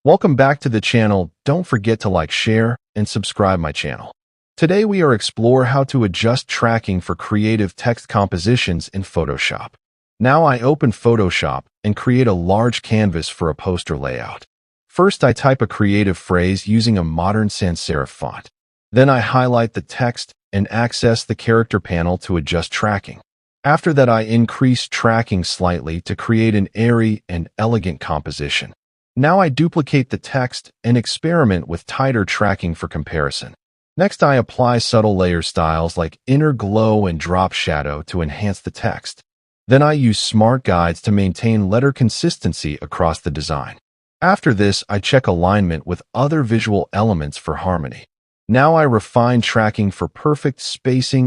Welcome back to the channel. Don't forget to like, share, and subscribe my channel. Today we are explore how to adjust tracking for creative text compositions in Photoshop. Now I open Photoshop and create a large canvas for a poster layout. First I type a creative phrase using a modern sans serif font. Then I highlight the text and access the character panel to adjust tracking. After that I increase tracking slightly to create an airy and elegant composition. Now I duplicate the text and experiment with tighter tracking for comparison. Next I apply subtle layer styles like inner glow and drop shadow to enhance the text. Then I use smart guides to maintain letter consistency across the design. After this I check alignment with other visual elements for harmony. Now I refine tracking for perfect spacing